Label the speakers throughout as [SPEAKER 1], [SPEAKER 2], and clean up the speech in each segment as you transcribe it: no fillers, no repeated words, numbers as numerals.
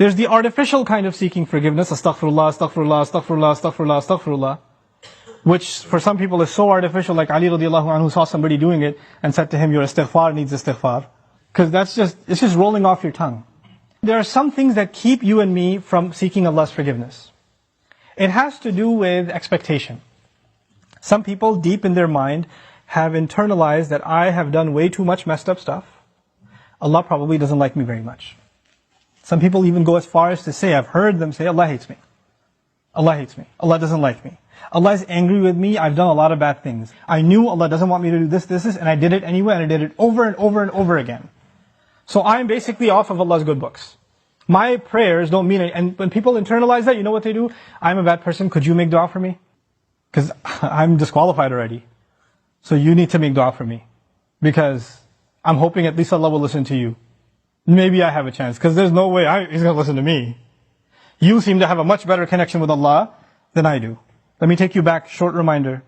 [SPEAKER 1] There's the artificial kind of seeking forgiveness, astaghfirullah, astaghfirullah, astaghfirullah, astaghfirullah, astaghfirullah, which for some people is so artificial, like Ali radiallahu anhu saw somebody doing it and said to him, your istighfar needs istighfar. Because it's just rolling off your tongue. There are some things that keep you and me from seeking Allah's forgiveness. It has to do with expectation. Some people deep in their mind have internalized that I have done way too much messed up stuff. Allah probably doesn't like me very much. Some people even go as far as to say, I've heard them say, Allah hates me. Allah hates me. Allah doesn't like me. Allah is angry with me. I've done a lot of bad things. I knew Allah doesn't want me to do this, and I did it anyway, and I did it over and over and over again. So I'm basically off of Allah's good books. My prayers don't mean it. And when people internalize that, you know what they do? I'm a bad person. Could you make dua for me? Because I'm disqualified already. So you need to make dua for me. Because I'm hoping at least Allah will listen to you. Maybe I have a chance. Because there's no way He's going to listen to me. You seem to have a much better connection with Allah than I do. Let me take you back, short reminder.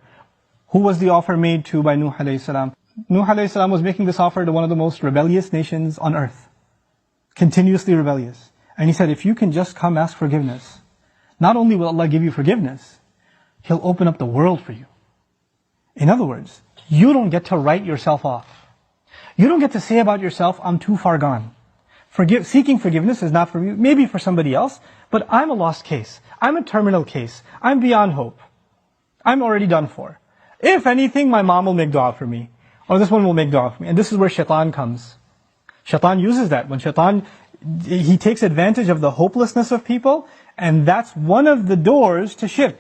[SPEAKER 1] Who was the offer made to by Nuh alayhi salam? Nuh alayhi salam was making this offer to one of the most rebellious nations on earth. Continuously rebellious. And he said, if you can just come ask forgiveness, not only will Allah give you forgiveness, He'll open up the world for you. In other words, you don't get to write yourself off. You don't get to say about yourself, I'm too far gone. Seeking forgiveness is not for you, maybe for somebody else, but I'm a lost case. I'm a terminal case. I'm beyond hope. I'm already done for. If anything, my mom will make dua for me. Or this one will make dua for me. And this is where shaitan comes. Shaitan uses that. When shaitan, he takes advantage of the hopelessness of people, and that's one of the doors to shirk.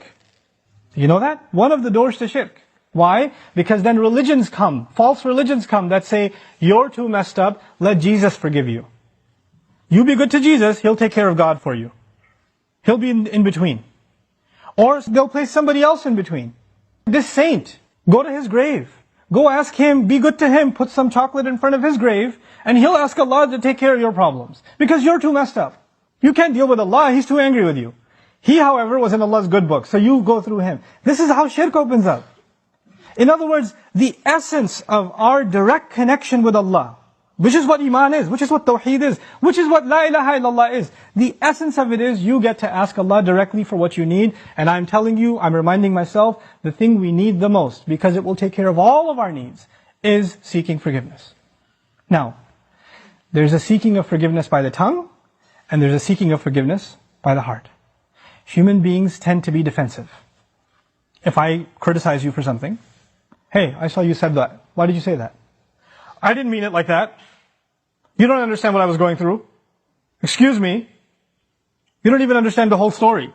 [SPEAKER 1] You know that? One of the doors to shirk. Why? Because then religions come, false religions come that say, you're too messed up, let Jesus forgive you. You be good to Jesus, He'll take care of God for you. He'll be in between. Or they'll place somebody else in between. This saint, go to his grave. Go ask him, be good to him, put some chocolate in front of his grave, and he'll ask Allah to take care of your problems. Because you're too messed up. You can't deal with Allah, He's too angry with you. He, however, was in Allah's good book, so you go through him. This is how shirk opens up. In other words, the essence of our direct connection with Allah, which is what Iman is, which is what Tawheed is, which is what La ilaha illallah is. The essence of it is you get to ask Allah directly for what you need. And I'm telling you, I'm reminding myself, the thing we need the most, because it will take care of all of our needs, is seeking forgiveness. Now, there's a seeking of forgiveness by the tongue, and there's a seeking of forgiveness by the heart. Human beings tend to be defensive. If I criticize you for something, hey, I saw you said that. Why did you say that? I didn't mean it like that. You don't understand what I was going through. Excuse me. You don't even understand the whole story.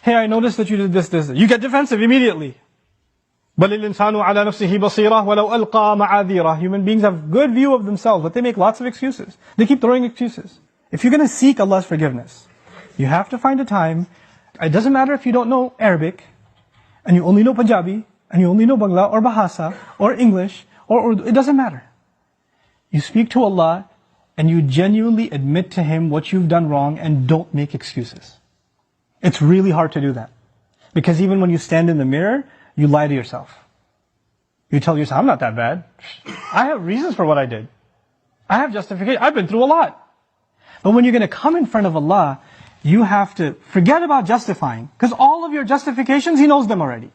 [SPEAKER 1] Hey, I noticed that you did this. You get defensive immediately. بَلِ الْإِنسَانُ عَلَى نَفْسِهِ بَصِيرًا وَلَوْ أَلْقَى مَعَاذِيرًا. Human beings have good view of themselves, but they make lots of excuses. They keep throwing excuses. If you're going to seek Allah's forgiveness, you have to find a time. It doesn't matter if you don't know Arabic, and you only know Punjabi, and you only know Bangla, or Bahasa, or English, or Urdu. It doesn't matter. You speak to Allah, and you genuinely admit to Him what you've done wrong, and don't make excuses. It's really hard to do that. Because even when you stand in the mirror, you lie to yourself. You tell yourself, I'm not that bad. I have reasons for what I did. I have justification. I've been through a lot. But when you're going to come in front of Allah, you have to forget about justifying. Because all of your justifications, He knows them already.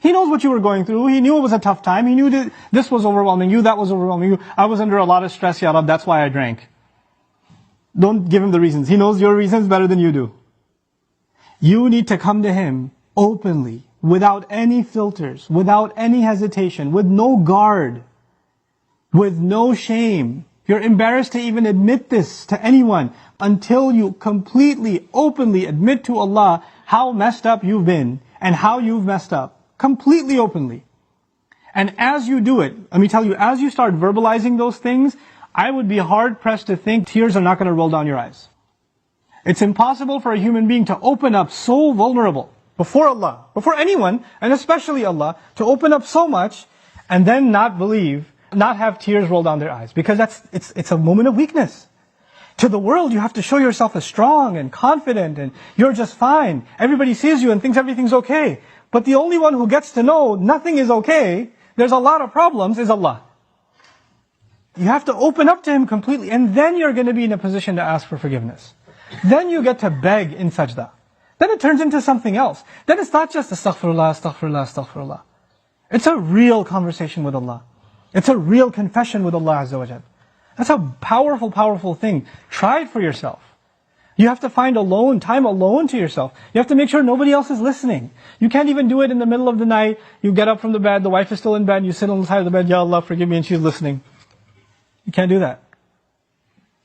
[SPEAKER 1] He knows what you were going through. He knew it was a tough time. He knew that this was overwhelming you, that was overwhelming you. I was under a lot of stress, Ya Rab, that's why I drank. Don't give Him the reasons. He knows your reasons better than you do. You need to come to Him openly, without any filters, without any hesitation, with no guard, with no shame. You're embarrassed to even admit this to anyone until you completely, openly admit to Allah how messed up you've been and how you've messed up. Completely openly. And as you do it, let me tell you, as you start verbalizing those things, I would be hard pressed to think tears are not going to roll down your eyes. It's impossible for a human being to open up so vulnerable before Allah, before anyone, and especially Allah, to open up so much and then not believe, not have tears roll down their eyes. Because it's a moment of weakness. To the world, you have to show yourself as strong and confident and you're just fine. Everybody sees you and thinks everything's okay. But the only one who gets to know nothing is okay, there's a lot of problems, is Allah. You have to open up to Him completely, and then you're going to be in a position to ask for forgiveness. then you get to beg in sajda. Then it turns into something else. Then it's not just astaghfirullah, astaghfirullah, astaghfirullah. It's a real conversation with Allah. It's a real confession with Allah Azza wa Jal. That's a powerful, powerful thing. Try it for yourself. You have to find time alone to yourself. You have to make sure nobody else is listening. You can't even do it in the middle of the night. You get up from the bed, the wife is still in bed, you sit on the side of the bed, Ya Allah, forgive me, and she's listening. You can't do that.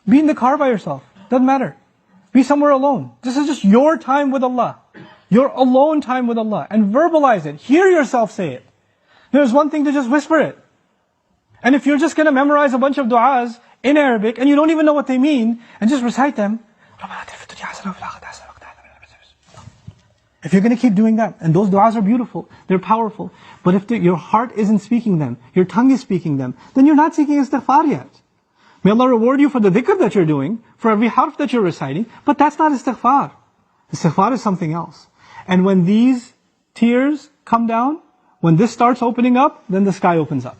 [SPEAKER 1] Be in the car by yourself. Doesn't matter. Be somewhere alone. This is just your time with Allah. Your alone time with Allah. And verbalize it. Hear yourself say it. There's one thing to just whisper it. And if you're just going to memorize a bunch of du'as in Arabic, and you don't even know what they mean, and just recite them, if you're going to keep doing that, and those du'as are beautiful, they're powerful, but if your heart isn't speaking them, your tongue is speaking them, then you're not seeking istighfar yet. May Allah reward you for the dhikr that you're doing, for every harf that you're reciting, but that's not istighfar. Istighfar is something else. And when these tears come down, when this starts opening up, then the sky opens up.